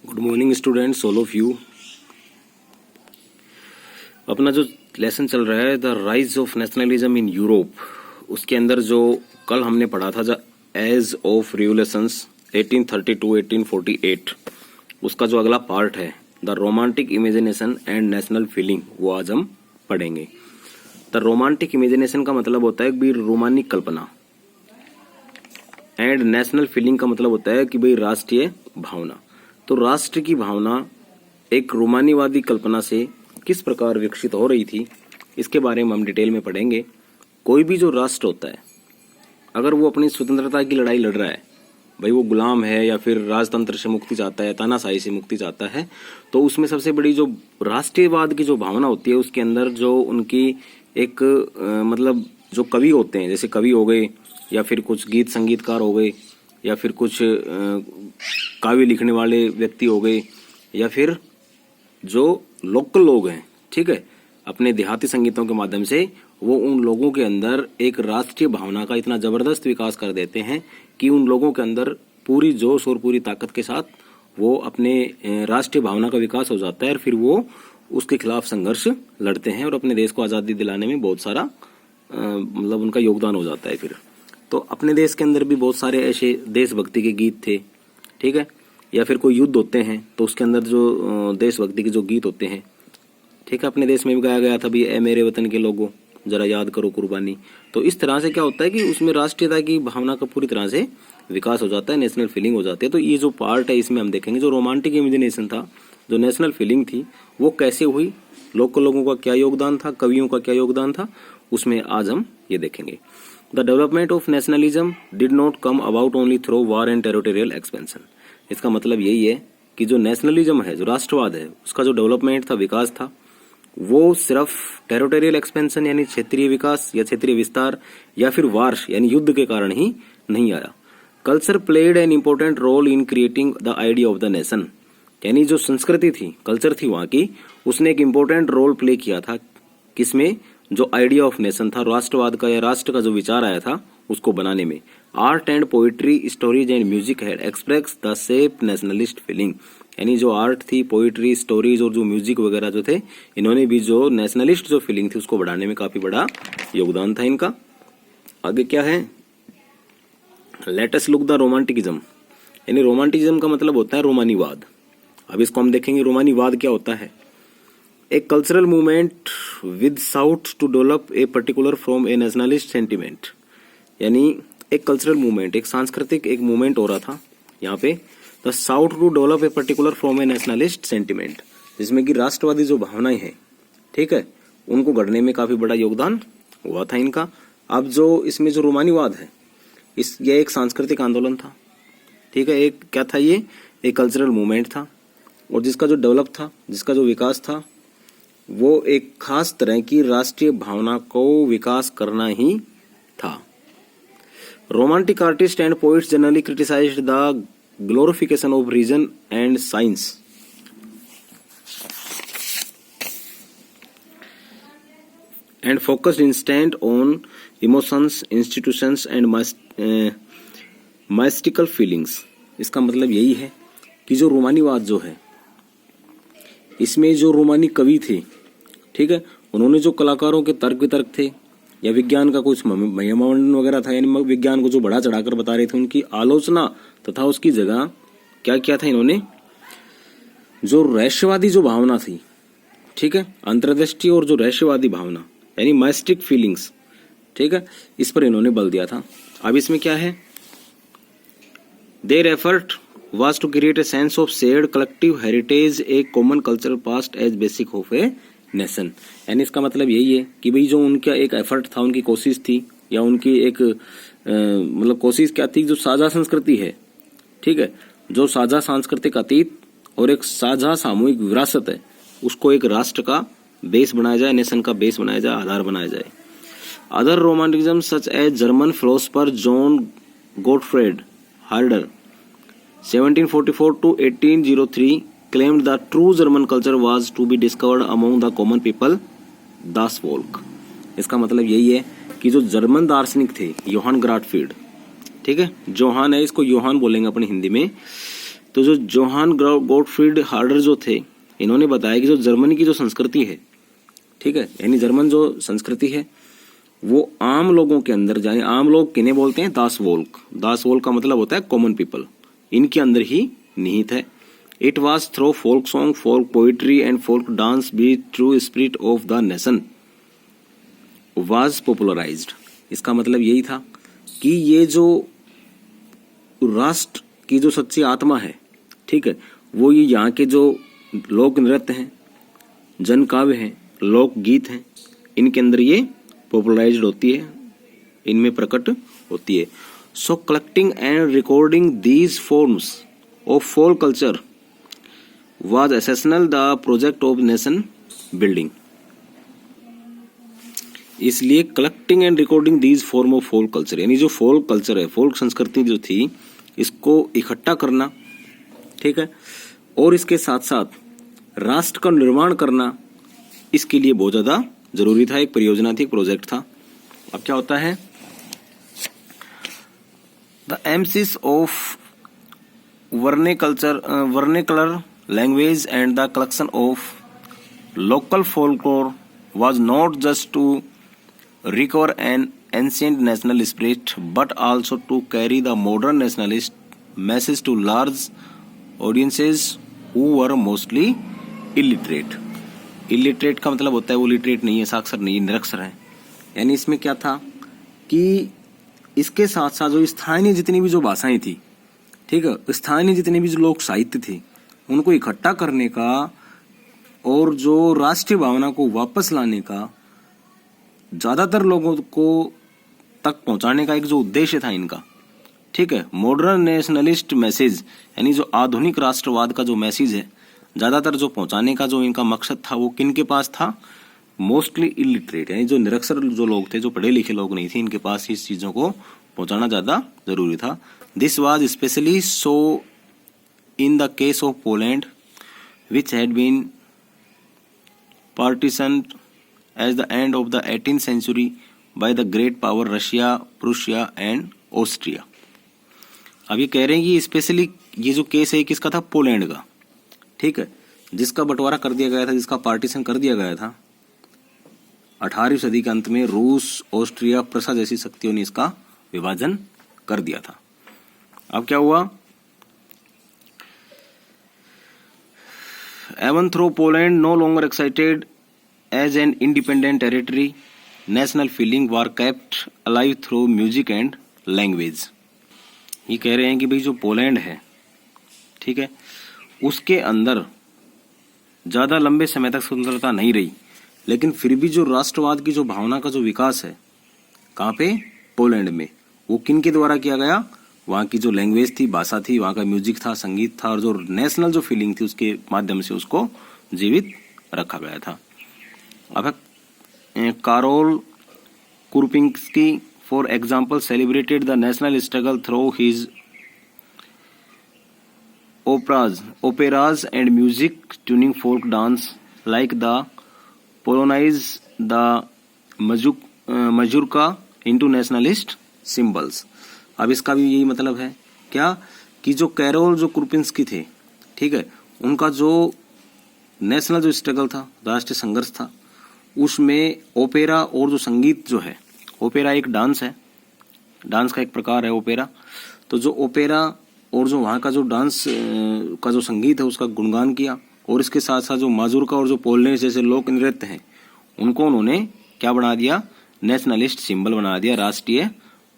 Good morning students, all of you. अपना जो lesson चल रहा है the rise of nationalism in Europe, उसके अंदर जो कल हमने पढ़ा था द एज ऑफ रिवोल्यूशंस 1832-1848, उसका जो अगला पार्ट है the romantic imagination and national feeling, वो आज हम पढ़ेंगे। द रोमांटिक इमेजिनेशन का मतलब होता है कि रोमानिक कल्पना, एंड नेशनल फीलिंग का मतलब होता है कि भाई राष्ट्रीय भावना। तो राष्ट्र की भावना एक रोमानीवादी कल्पना से किस प्रकार विकसित हो रही थी, इसके बारे में हम डिटेल में पढ़ेंगे। कोई भी जो राष्ट्र होता है, अगर वो अपनी स्वतंत्रता की लड़ाई लड़ रहा है, भाई वो गुलाम है या फिर राजतंत्र से मुक्ति चाहता है, तानाशाही से मुक्ति चाहता है, तो उसमें सबसे बड़ी जो राष्ट्रीयवाद की जो भावना होती है, उसके अंदर जो उनकी एक मतलब जो कवि होते हैं, जैसे कवि हो गए या फिर कुछ गीत संगीतकार हो गए या फिर कुछ काव्य लिखने वाले व्यक्ति हो गए या फिर जो लोकल लोग हैं, ठीक है, अपने देहाती संगीतों के माध्यम से वो उन लोगों के अंदर एक राष्ट्रीय भावना का इतना जबरदस्त विकास कर देते हैं कि उन लोगों के अंदर पूरी जोश और पूरी ताकत के साथ वो अपने राष्ट्रीय भावना का विकास हो जाता है और फिर वो उसके खिलाफ संघर्ष लड़ते हैं और अपने देश को आज़ादी दिलाने में बहुत सारा मतलब उनका योगदान हो जाता है। फिर तो अपने देश के अंदर भी बहुत सारे ऐसे देशभक्ति के गीत थे, ठीक है, या फिर कोई युद्ध होते हैं तो उसके अंदर जो देशभक्ति के जो गीत होते हैं, ठीक है, अपने देश में भी गाया गया था भी ए मेरे वतन के लोगों जरा याद करो कुर्बानी। तो इस तरह से क्या होता है कि उसमें राष्ट्रीयता की भावना का पूरी तरह से विकास हो जाता है, नेशनल फीलिंग हो जाती है। तो ये जो पार्ट है इसमें हम देखेंगे जो रोमांटिक इमेजिनेशन था, जो नेशनल फीलिंग थी, वो कैसे हुई, लोकल लोगों का क्या योगदान था, कवियों का क्या योगदान था, उसमें आज हम ये देखेंगे। The development of nationalism did not come about only through war and territorial expansion. इसका मतलब यही है कि जो नेशनलिज्म है, जो राष्ट्रवाद है, उसका जो डेवलपमेंट था, विकास था, वो सिर्फ टेरिटोरियल एक्सपेंशन यानी क्षेत्रीय विकास या क्षेत्रीय विस्तार या फिर वार यानी युद्ध के कारण ही नहीं आया। Culture played an important role in creating the idea of the nation, यानी जो संस्कृति थी, कल्चर थी वहां की, उसने एक इम्पोर्टेंट रोल प्ले किया था किसमें, जो आइडिया ऑफ नेशन था, राष्ट्रवाद का या राष्ट्र का जो विचार आया था उसको बनाने में। Art and poetry, stories and music had express the shape nationalist feeling, यानी जो आर्ट थी, पोइट्री, स्टोरीज और जो म्यूजिक वगैरह जो थे, इन्होंने भी जो नेशनलिस्ट जो फीलिंग थी उसको बढ़ाने में काफी बड़ा योगदान था इनका। आगे क्या है, लेट अस लुक द रोमांटिकिज्म, यानी रोमांटिकिज्म का मतलब होता है रोमानीवाद। अब इसको हम देखेंगे रोमानीवाद क्या होता है। A cultural movement with sought to develop a particular from a nationalist sentiment, यानी एक कल्चरल मूवमेंट, एक सांस्कृतिक एक मूवमेंट हो रहा था यहाँ पे, the sought to develop a particular from a nationalist sentiment, जिसमें कि राष्ट्रवादी जो भावनाएं हैं, ठीक है, उनको गढ़ने में काफी बड़ा योगदान हुआ था इनका। अब जो इसमें जो रोमानीवाद है, ये एक सांस्कृतिक आंदोलन था, ठीक है, एक क्या था, ये एक कल्चरल मूवमेंट था और जिसका जो डेवलप था, जिसका जो विकास था, वो एक खास तरह की राष्ट्रीय भावना को विकास करना ही था। Romantic artists and poets generally criticised the glorification of reason and science and focused instant on emotions, institutions and mystical feelings. इसका मतलब यही है कि जो रोमानीवाद जो है, इसमें जो रोमानी कवि थे, ठीक है, उन्होंने जो कलाकारों के तर्क वितर्क थे या विज्ञान का कुछ महिमामंडन वगैरह था, यानी विज्ञान को जो बढ़ा चढ़ाकर बता रहे थे, उनकी आलोचना तथा उसकी जगह क्या किया था इन्होंने, जो रहस्यवादी जो भावना थी, ठीक है, अंतर्दृष्टि और जो रहस्यवादी भावना यानी माइस्टिक फीलिंग्स, ठीक है, इस पर इन्होंने बल दिया था। अब इसमें क्या है, their effort was to create a sense of shared collective heritage, a common cultural past as basic of a nation। यानी इसका मतलब यही है कि भाई जो उनका एक एफर्ट था, उनकी कोशिश थी या उनकी एक मतलब कोशिश क्या थी, जो साझा संस्कृति है, ठीक है, जो साझा सांस्कृतिक अतीत और एक साझा सामूहिक विरासत है, उसको एक राष्ट्र का बेस बनाया जाए, नेशन का बेस बनाया जाए, आधार बनाया जाए। Other romanticism such as German philosopher John Gottfried Herder 1744 to 1803 claimed the true German culture was to be discovered among the common people, das Volk। इसका मतलब यही है कि जो जर्मन दार्शनिक थे योहान ग्राटफील्ड, ठीक है, जोहान है, इसको योहान बोलेंगे अपनी हिंदी में, तो जो जोहान गॉटफ्रीड हार्डर जो थे, इन्होंने बताया कि जो जर्मनी की जो संस्कृति है, ठीक है, यानी जर्मन जो संस्कृति है वो आम लोगों के अंदर, यानी आम लोग किन्हें बोलते हैं, दास वोल्क। दास वोल्क का मतलब होता है कॉमन पीपल, इनके अंदर ही निहित है। It was through folk song, folk poetry and folk dance be true spirit of the nation was popularised. इसका मतलब यही था कि ये जो राष्ट्र की जो सच्ची आत्मा है, ठीक है, वो ये यहाँ के जो लोक नृत्य हैं, जन काव्य हैं, लोकगीत हैं, इनके अंदर ये पॉपुलराइज्ड होती है, इनमें प्रकट होती है। So collecting and recording these forms of folk culture was essential the project of nation building. इसलिए collecting and recording these form of folk culture, यानी जो फोल्क कल्चर है, फोल्क संस्कृति जो थी, इसको इकट्ठा करना, ठीक है, और इसके साथ साथ राष्ट्र का निर्माण करना, इसके लिए बहुत ज्यादा जरूरी था। एक परियोजना थी, एक प्रोजेक्ट था। अब क्या होता है, the emphasis of vernacular language and the collection of local folklore was not just to recover an ancient national spirit but also to carry the modern nationalist message to large audiences who were mostly illiterate. illiterate का मतलब होता है वो literate नहीं है, साक्षर नहीं है, निरक्षर है। यानी इसमें क्या था कि इसके साथ साथ जो स्थानीय जितनी भी जो भाषाएं थी, ठीक है, स्थानीय जितने भी जो लोक साहित्य थे, उनको इकट्ठा करने का और जो राष्ट्रीय भावना को वापस लाने का, ज्यादातर लोगों को तक पहुंचाने का एक जो उद्देश्य था इनका, ठीक है, मॉडर्न नेशनलिस्ट मैसेज, यानी जो आधुनिक राष्ट्रवाद का जो मैसेज है, ज्यादातर जो पहुंचाने का जो इनका मकसद था, वो किन के पास था, मोस्टली इलिटरेट, यानी जो निरक्षर जो लोग थे, जो पढ़े लिखे लोग नहीं थे, इनके पास इस चीजों को पहुंचाना ज्यादा जरूरी था। This was specially so in the case of Poland which had been partitioned as the end of the 18th century by the great power Russia, Prussia and Austria. अब ये कह रहे हैं कि स्पेशली ये जो केस है किसका था, पोलैंड का, ठीक है, जिसका बंटवारा कर दिया गया था, जिसका पार्टीशन कर दिया गया था 18वीं सदी के अंत में। रूस, ऑस्ट्रिया, प्रसा जैसी शक्तियों ने इसका विभाजन कर दिया था। अब क्या हुआ, Even though Poland no longer excited as an independent territory, national feeling were kept alive through music and language. ये कह रहे हैं कि भाई जो पोलैंड है, ठीक है, उसके अंदर ज्यादा लंबे समय तक स्वतंत्रता नहीं रही, लेकिन फिर भी जो राष्ट्रवाद की जो भावना का जो विकास है, कहाँ पे, पोलैंड में, वो किन के द्वारा किया गया, वहाँ की जो लैंग्वेज थी, भाषा थी, वहाँ का म्यूजिक था, संगीत था, और जो नेशनल जो फीलिंग थी उसके माध्यम से उसको जीवित रखा गया था। अब Karol Kurpinski for example celebrated the national struggle through his operas and music tuning folk dance like the Polonaise the Mazurka into nationalist symbols. अब इसका भी यही मतलब है क्या कि जो कैरोल जो कुरपिंस्की थे, ठीक है, उनका जो नेशनल जो स्ट्रगल था, राष्ट्रीय संघर्ष था, उसमें ओपेरा और जो संगीत जो है, ओपेरा एक डांस है, डांस का एक प्रकार है ओपेरा, तो जो ओपेरा और जो वहाँ का जो डांस का जो संगीत है उसका गुणगान किया, और इसके साथ साथ जो माजुरका और जो पोलनेस जैसे लोक नृत्य हैं उनको उन्होंने क्या बना दिया, नेशनलिस्ट सिंबल बना दिया, राष्ट्रीय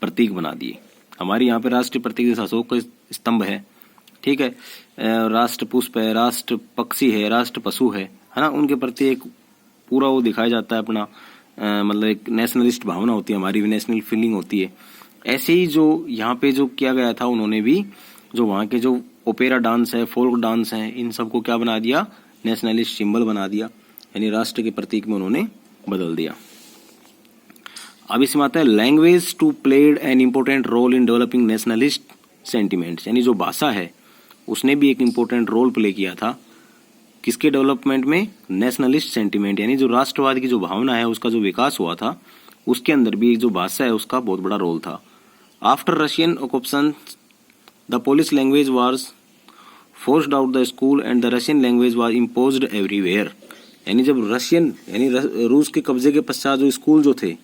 प्रतीक बना दिए। हमारे यहाँ पे राष्ट्रीय प्रतीक जैसा अशोक का स्तंभ है, ठीक है, राष्ट्र पुष्प है, राष्ट्र पक्षी है, राष्ट्र पशु है ना, उनके प्रति एक पूरा वो दिखाया जाता है अपना, मतलब एक नेशनलिस्ट भावना होती है, हमारी भी नेशनल फीलिंग होती है। ऐसे ही जो यहाँ पे जो किया गया था, उन्होंने भी जो वहाँ के जो ओपेरा डांस है, फोल्क डांस है, इन सबको क्या बना दिया, नेशनलिस्ट सिंबल बना दिया, यानी राष्ट्र के प्रतीक में उन्होंने बदल दिया। अब इसमें आता है language too played an important role in developing nationalist sentiments, यानी जो भाषा है उसने भी एक इम्पोर्टेंट रोल प्ले किया था किसके डेवलपमेंट में, नेशनलिस्ट सेंटिमेंट, यानी जो राष्ट्रवाद की जो भावना है उसका जो विकास हुआ था, उसके अंदर भी जो भाषा है उसका बहुत बड़ा रोल था। After Russian occupation the Polish language was forced out the school and the Russian language was imposed everywhere. यानी जब रशियन यानी रूस के कब्जे के पश्चात जो स्कूल जो थे,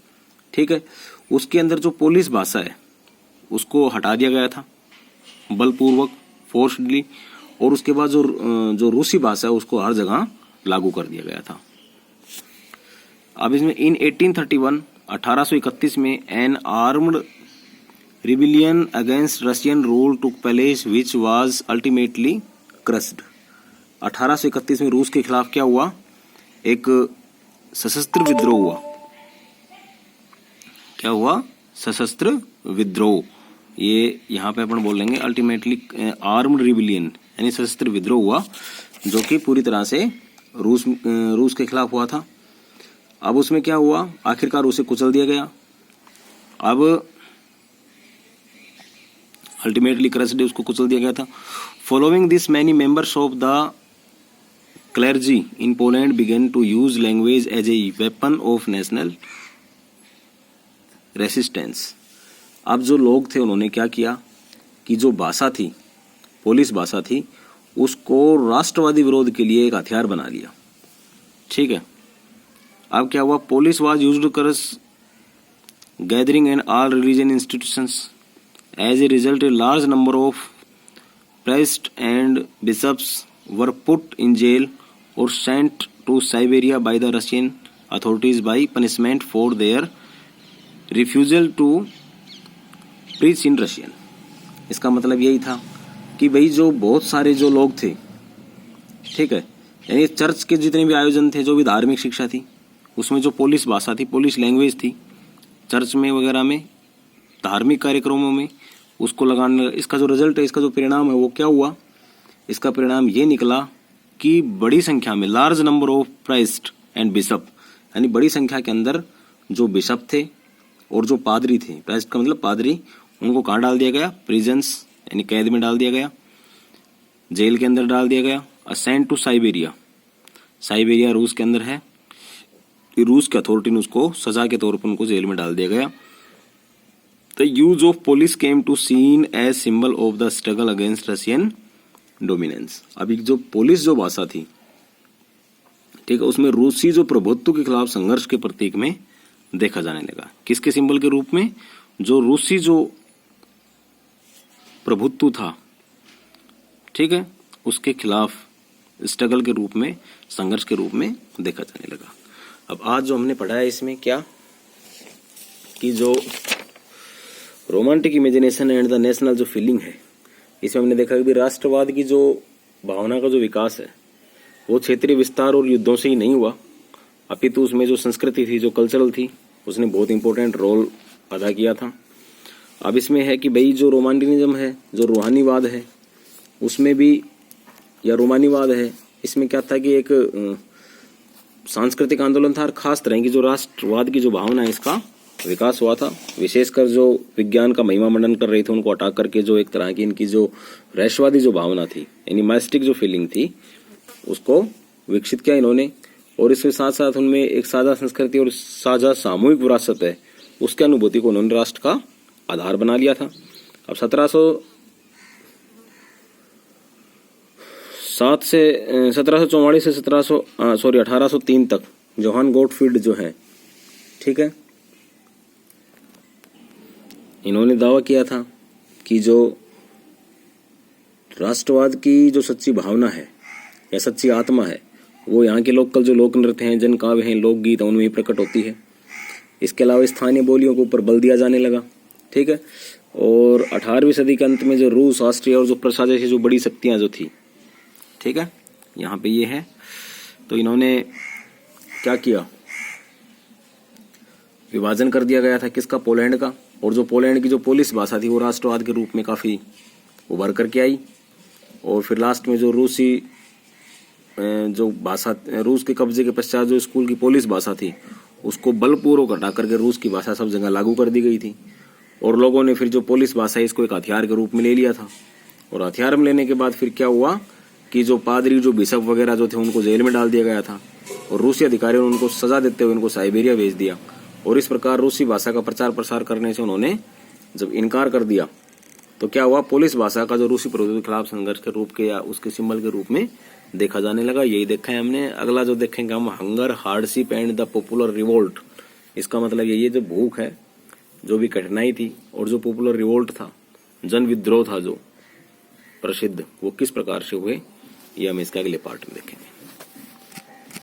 ठीक है, उसके अंदर जो पोलिश भाषा है उसको हटा दिया गया था बलपूर्वक, फोर्सडली, और उसके बाद जो रूसी भाषा है उसको हर जगह लागू कर दिया गया था। अब इसमें इन 1831 1831 में N armed rebellion against Russian rule took place which was ultimately crossed. 1831 में रूस के खिलाफ क्या हुआ? एक सशस्त्र विद्रोह हुआ। क्या हुआ? सशस्त्र विद्रोह। ये यहाँ पे अपन बोल लेंगे अल्टीमेटली आर्म्ड रिबिलियन, यानी सशस्त्र विद्रोह हुआ जो कि पूरी तरह से रूस के खिलाफ हुआ था। अब उसमें क्या हुआ? आखिरकार उसे कुचल दिया गया। अब अल्टीमेटली क्रस्ड उसको कुचल दिया गया था। Following this many members of the clergy in Poland began to use language as a weapon of national resistance. अब जो लोग थे उन्होंने क्या किया कि जो भाषा थी, पोलिश भाषा थी, उसको राष्ट्रवादी विरोध के लिए एक हथियार बना लिया। ठीक है। अब क्या हुआ? Polish was used church gathering and all religion institutions. As a result a large number of priests and bishops were put in jail और sent to Siberia by the Russian authorities by punishment for their refusal to preach in Russian. इसका मतलब यही था कि भाई जो बहुत सारे जो लोग थे, ठीक है, यानी चर्च के जितने भी आयोजन थे, जो भी धार्मिक शिक्षा थी, उसमें जो पोलिश भाषा थी, पोलिश लैंग्वेज थी, चर्च में वगैरह में, धार्मिक कार्यक्रमों में उसको लगाने लगा। इसका जो रिजल्ट है, इसका जो परिणाम है वो क्या हुआ? इसका परिणाम ये निकला कि बड़ी संख्या में large number of priest and bishop, यानी बड़ी संख्या के अंदर जो बिशप थे और जो पादरी थे, प्राइस्ट का मतलब पादरी, उनको कहाँ डाल दिया गया? प्रिजन्स, यानी कैद में डाल दिया गया, जेल के अंदर डाल दिया गया। असेंट टू साइबेरिया, साइबेरिया रूस के अंदर है, रूस की अथॉरिटी ने उसको सजा के तौर पर उनको जेल में डाल दिया गया। The use of Polish came to seen as symbol of the struggle against Russian dominance. अभी जो पुलिस जो भाषा थी, ठीक है, उसमें रूसी जो प्रभुत्व के खिलाफ संघर्ष के प्रतीक में देखा जाने लगा। किसके सिंबल के रूप में? जो रूसी जो प्रभुत्व था, ठीक है, उसके खिलाफ स्ट्रगल के रूप में, संघर्ष के रूप में देखा जाने लगा। अब आज जो हमने पढ़ा है इसमें क्या कि जो romantic imagination and the national जो फीलिंग है, इसमें हमने देखा कि राष्ट्रवाद की जो भावना का जो विकास है वो क्षेत्रीय विस्तार और युद्धों से ही नहीं हुआ, अपितु उसमें जो संस्कृति थी, जो कल्चरल थी, उसने बहुत इंपॉर्टेंट रोल अदा किया था। अब इसमें है कि भाई जो रोमांटिनिज्म है, जो रूहानीवाद है, उसमें भी, या रोमानीवाद है, इसमें क्या था कि एक सांस्कृतिक आंदोलन था और खास तरह की जो राष्ट्रवाद की जो भावना है इसका विकास हुआ था। विशेषकर जो विज्ञान का महिमा मंडन कर रहे थे उनको हटा करके जो एक तरह की इनकी जो रहस्यवादी जो भावना थी, एनिमाइस्टिक जो फीलिंग थी, उसको विकसित किया इन्होंने। और इसके साथ साथ उनमें एक साझा संस्कृति और साझा सामूहिक विरासत है, उसके अनुभूति को उन्होंने राष्ट्र का आधार बना लिया था। अब 1744 से 1803 तक जोहान गॉटफ्रीड जो है, ठीक है, इन्होंने दावा किया था कि जो राष्ट्रवाद की जो सच्ची भावना है या सच्ची आत्मा है वो यहाँ के लोकल जो लोक नृत्य हैं, जन काव्य हैं, लोकगीत हैं, उनमें ही प्रकट होती है। इसके अलावा स्थानीय बोलियों के ऊपर बल दिया जाने लगा, ठीक है। और 18वीं सदी के अंत में जो रूस, ऑस्ट्रिया और जो प्रशा जैसी जो बड़ी शक्तियाँ जो थी, ठीक है, यहाँ पे ये है, तो इन्होंने क्या किया? विभाजन कर दिया गया था किसका? पोलैंड का। और जो पोलैंड की जो पोलिश भाषा थी वो राष्ट्रवाद के रूप में काफ़ी उभर करके आई। और फिर लास्ट में जो रूसी जो भाषा, रूस के कब्जे के पश्चात जो स्कूल की पोलिश भाषा थी उसको बलपूर्वक हटा करके रूस की भाषा सब जगह लागू कर दी गई थी। और लोगों ने फिर जो पोलिश भाषा है इसको एक हथियार के रूप में ले लिया था। और हथियार में लेने के बाद फिर क्या हुआ कि जो पादरी, जो बिशप वगैरह जो थे, उनको जेल में डाल दिया गया था और रूसी अधिकारियों ने उनको सजा देते हुए उनको साइबेरिया भेज दिया। और इस प्रकार रूसी भाषा का प्रचार प्रसार करने से उन्होंने जब इनकार कर दिया तो क्या हुआ, पोलिश भाषा का जो रूसी प्रभुत्व के खिलाफ संघर्ष के रूप के या उसके सिंबल के रूप में देखा जाने लगा। यही देखा है हमने। अगला जो देखेंगे हम, hunger, hardship and the popular revolt. इसका मतलब यही है, जो भूख है, जो भी कठिनाई थी, और जो पॉपुलर रिवोल्ट था, जन विद्रोह था जो प्रसिद्ध, वो किस प्रकार से हुए, ये हम इसके अगले पार्ट में देखेंगे।